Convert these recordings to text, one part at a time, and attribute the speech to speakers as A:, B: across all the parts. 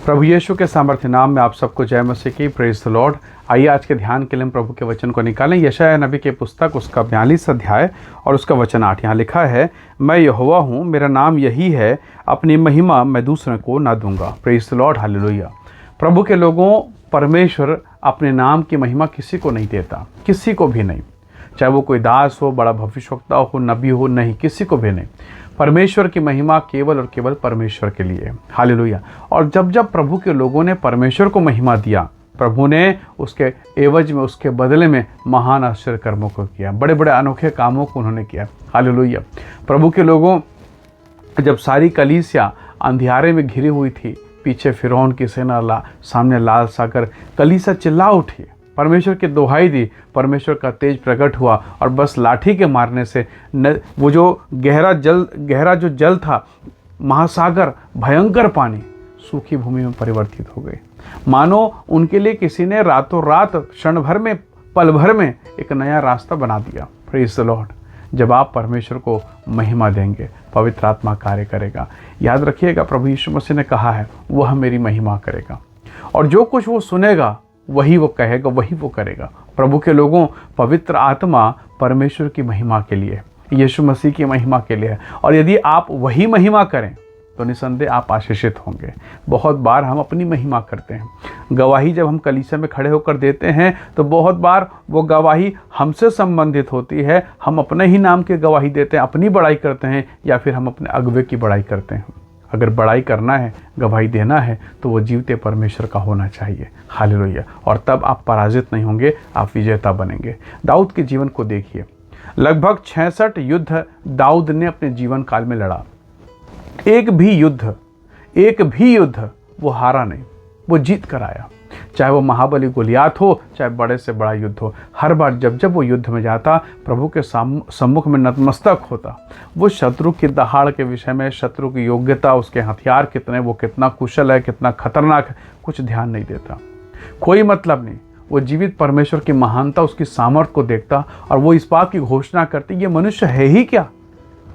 A: प्रभु यीशु के सामर्थ्य नाम में आप सबको जय मसीह की। Praise the Lord. आइए आज के ध्यान के लिए हम प्रभु के वचन को निकालें। यशायाह नबी के पुस्तक उसका 42 अध्याय और उसका वचन 8। यहाँ लिखा है, मैं यहोवा हूँ, मेरा नाम यही है, अपनी महिमा मैं दूसरे को ना दूंगा। Praise the Lord, hallelujah. प्रभु के लोगों, परमेश्वर अपने नाम की महिमा किसी को नहीं देता, किसी को भी नहीं, चाहे वो कोई दास हो, बड़ा भविष्यवक्ता हो, नबी हो, नहीं, किसी को भी नहीं। परमेश्वर की महिमा केवल और केवल परमेश्वर के लिए। हालेलुया। और जब जब प्रभु के लोगों ने परमेश्वर को महिमा दिया, प्रभु ने उसके एवज में, उसके बदले में महान आश्चर्य कर्मों को किया, बड़े बड़े अनोखे कामों को उन्होंने किया। हालेलुया। प्रभु के लोगों, जब सारी कलीसिया अंधियारे में घिरी हुई थी, पीछे फिरौन की सेना, सामने लाल सागर, कलीसिया चिल्ला उठी, परमेश्वर की दुहाई दी, परमेश्वर का तेज प्रकट हुआ और बस लाठी के मारने से वो जो गहरा जो जल था, महासागर, भयंकर पानी सूखी भूमि में परिवर्तित हो गए। मानो उनके लिए किसी ने रातों रात, क्षण भर में, पल भर में एक नया रास्ता बना दिया। Praise the Lord. जब आप परमेश्वर को महिमा देंगे, पवित्र आत्मा कार्य करेगा। याद रखिएगा, प्रभु यीशु मसीह ने कहा है, वह मेरी महिमा करेगा, और जो कुछ वो सुनेगा वही वो कहेगा, वही वो करेगा। प्रभु के लोगों, पवित्र आत्मा परमेश्वर की महिमा के लिए, यीशु मसीह की महिमा के लिए है, और यदि आप वही महिमा करें तो निसंदेह आप आशीषित होंगे। बहुत बार हम अपनी महिमा करते हैं। गवाही जब हम कलीसिया में खड़े होकर देते हैं तो बहुत बार वो गवाही हमसे संबंधित होती है। हम अपने ही नाम की गवाही देते हैं, अपनी बड़ाई करते हैं, या फिर हम अपने अगुवे की बड़ाई करते हैं। अगर बड़ाई करना है, गवाही देना है, तो वो जीवते परमेश्वर का होना चाहिए। हालेलुया। और तब आप पराजित नहीं होंगे, आप विजेता बनेंगे। दाऊद के जीवन को देखिए। लगभग 66 युद्ध दाऊद ने अपने जीवन काल में लड़ा। एक भी युद्ध वो हारा नहीं, वो जीत कर आया। चाहे वो महाबली गोलियात हो, चाहे बड़े से बड़ा युद्ध हो, हर बार जब जब वो युद्ध में जाता, प्रभु के सम्मुख में नतमस्तक होता। वो शत्रु की दहाड़ के विषय में, शत्रु की योग्यता, उसके हथियार कितने, वो कितना कुशल है, कितना खतरनाक है, कुछ ध्यान नहीं देता, कोई मतलब नहीं। वो जीवित परमेश्वर की महानता, उसकी सामर्थ को देखता, और वो इस बात की घोषणा करती, ये मनुष्य है ही क्या।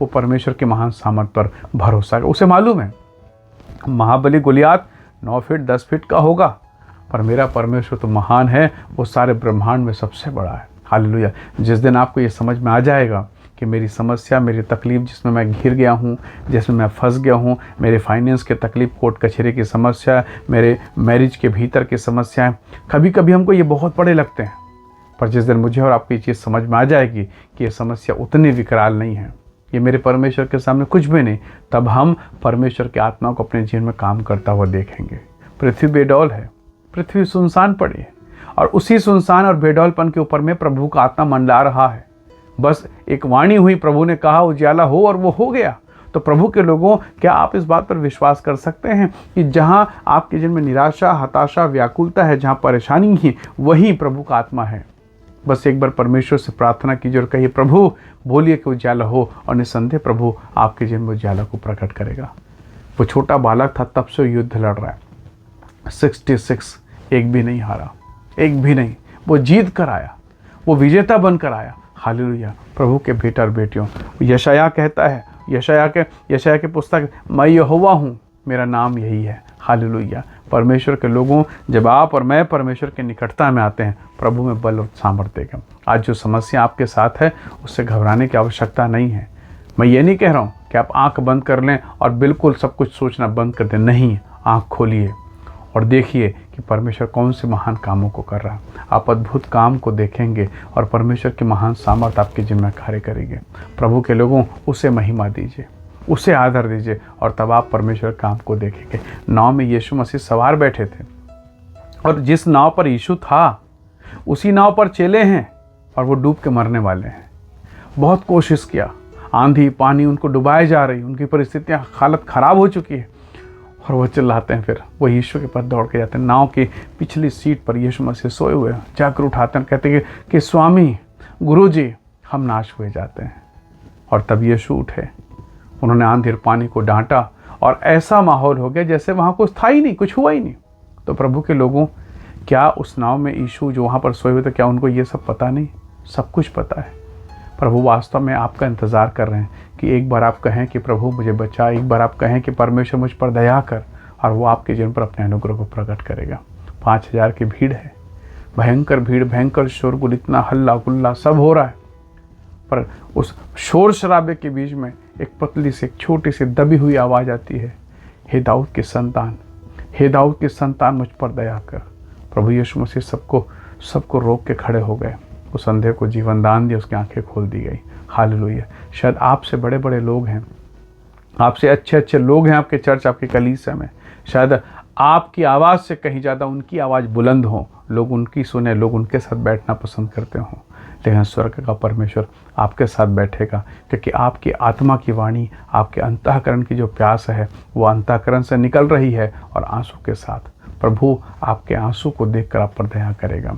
A: वो परमेश्वर की महान सामर्थ पर भरोसा है। उसे मालूम है, महाबली गोलियात 9 फीट 10 फीट का होगा, पर मेरा परमेश्वर तो महान है, वो सारे ब्रह्मांड में सबसे बड़ा है। हालेलुया। जिस दिन आपको ये समझ में आ जाएगा कि मेरी समस्या, मेरी तकलीफ, जिसमें मैं घिर गया हूँ, जिसमें मैं फंस गया हूँ, मेरे फाइनेंस की तकलीफ, कोर्ट कचहरी की समस्या, मेरे मैरिज के भीतर की समस्याएं, कभी कभी हमको ये बहुत बड़े लगते हैं, पर जिस दिन मुझे और आपको ये चीज़ समझ में आ जाएगी कि ये समस्या उतनी विकराल नहीं है, ये मेरे परमेश्वर के सामने कुछ भी नहीं, तब हम परमेश्वर की आत्मा को अपने जीवन में काम करता हुआ देखेंगे। पृथ्वी बेडौल है, पृथ्वी सुनसान पड़ी है, और उसी सुनसान और बेडौलपन के ऊपर में प्रभु का आत्मा मंडला रहा है। बस एक वाणी हुई, प्रभु ने कहा उजियाला हो, और वो हो गया। तो प्रभु के लोगों, क्या आप इस बात पर विश्वास कर सकते हैं कि जहां आपके जीवन में निराशा, हताशा, व्याकुलता है, जहां परेशानी है, वही प्रभु का आत्मा है। बस एक बार परमेश्वर से प्रार्थना कीजिए और कहिए, प्रभु बोलिए कि उजाला हो, और निसंदेह प्रभु आपके जीवन में उजाला को प्रकट करेगा। वो छोटा बालक था, तब से युद्ध लड़ रहा है। 66 एक भी नहीं हारा, एक भी नहीं। वो जीत कर आया, वो विजेता बनकर आया। हालेलुया। प्रभु के बेटा और बेटियों, यशायाह कहता है, यशायाह के पुस्तक, मैं यहोवा हूँ, मेरा नाम यही है। हालेलुया। परमेश्वर के लोगों, जब आप और मैं परमेश्वर के निकटता में आते हैं, प्रभु में बल और सामर्थ्य देगा। आज जो समस्या आपके साथ है, उससे घबराने की आवश्यकता नहीं है। मैं ये नहीं कह रहा हूँ कि आप आंख बंद कर लें और बिल्कुल सब कुछ सोचना बंद कर दें। नहीं, आंख खोलिए और देखिए कि परमेश्वर कौन से महान कामों को कर रहा है। आप अद्भुत काम को देखेंगे और परमेश्वर की महान सामर्थ आपके जीवन में कार्य करेंगे। प्रभु के लोगों, उसे महिमा दीजिए, उसे आदर दीजिए, और तब आप परमेश्वर काम को देखेंगे। नाव में यीशु मसीह सवार बैठे थे, और जिस नाव पर यीशु था, उसी नाव पर चेले हैं, और वो डूब के मरने वाले हैं। बहुत कोशिश किया, आंधी पानी उनको डुबाए जा रही, उनकी परिस्थितियाँ, हालत ख़राब हो चुकी है, और वो चिल्लाते हैं। फिर वो यीशु के पास दौड़ के जाते हैं। नाव की पिछली सीट पर यीशु मसीह सोए हुए हैं, जाकर उठाते हैं, कहते हैं कि स्वामी, गुरुजी, हम नाश हुए जाते हैं। और तब यीशु उठे, उन्होंने आंधी और पानी को डांटा, और ऐसा माहौल हो गया जैसे वहाँ कुछ था ही नहीं, कुछ हुआ ही नहीं। तो प्रभु के लोगों, क्या उस नाव में यीशु जो वहाँ पर सोए हुए थे, क्या उनको ये सब पता नहीं? सब कुछ पता है। प्रभु वास्तव में आपका इंतज़ार कर रहे हैं कि एक बार आप कहें कि प्रभु मुझे बचा, एक बार आप कहें कि परमेश्वर मुझ पर दया कर, और वो आपके जीवन पर अपने अनुग्रह को प्रकट करेगा। 5000 की भीड़ है, भयंकर भीड़, भयंकर शोरगुल, इतना हल्ला गुल्ला सब हो रहा है, पर उस शोर शराबे के बीच में एक पतली सी, एक छोटी सी दबी हुई आवाज़ आती है, हे दाऊद के संतान, हे दाऊद के संतान, मुझ पर दया कर। प्रभु यीशु मसीह सबको रोक के खड़े हो गए, उस अंधे को जीवन दान दिया, उसकी आंखें खोल दी गई। हालेलुया। शायद आपसे बड़े बड़े लोग हैं, आपसे अच्छे अच्छे लोग हैं आपके चर्च, आपके कलीसिया में, शायद आपकी आवाज़ से कहीं ज़्यादा उनकी आवाज़ बुलंद हो, लोग उनकी सुने, लोग उनके साथ बैठना पसंद करते हों, लेकिन स्वर्ग का परमेश्वर आपके साथ बैठेगा, क्योंकि आपकी आत्मा की वाणी, आपके अंतःकरण की जो प्यास है वो अंतःकरण से निकल रही है, और आंसू के साथ प्रभु आपके आंसू को देखकर आप पर दया करेगा।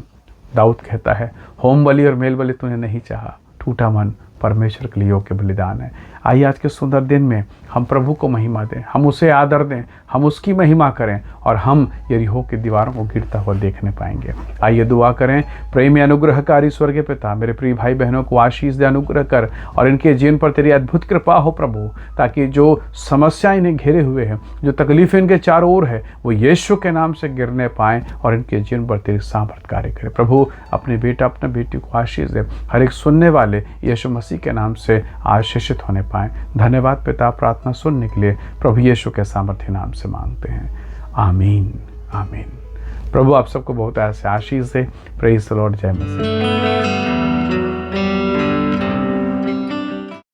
A: दाऊद कहता है, होम बलि और मेल बलि तूने नहीं चाहा, टूटा मन परमेश्वर के लिए योग्य बलिदान है। आइए आज के सुंदर दिन में हम प्रभु को महिमा दें, हम उसे आदर दें, हम उसकी महिमा करें, और हम यरीहो की दीवारों को गिरता हुआ देखने पाएंगे। आइए दुआ करें। प्रेमी अनुग्रहकारी स्वर्गीय पिता, मेरे प्रिय भाई बहनों को आशीष दे, अनुग्रह कर, और इनके जीवन पर तेरी अद्भुत कृपा हो प्रभु, ताकि जो समस्या इन्हें घेरे हुए हैं, जो तकलीफ इनके चारों ओर है, वो यीशु के नाम से गिरने पाएँ और इनके जीवन पर तेरी सामर्थ कार्य करे। प्रभु अपने बेटा अपने बेटी को आशीष दे, हर एक सुनने वाले यीशु मसीह के नाम से आशीषित होने पाएँ। धन्यवाद पिता, प्रार्थना सुनने के लिए प्रभु यीशु के सामर्थ्य नाम से मांगते हैं, आमीन आमीन। प्रभु आप सबको बहुत ऐसे आशीष दे। Praise the Lord. जय मसीह।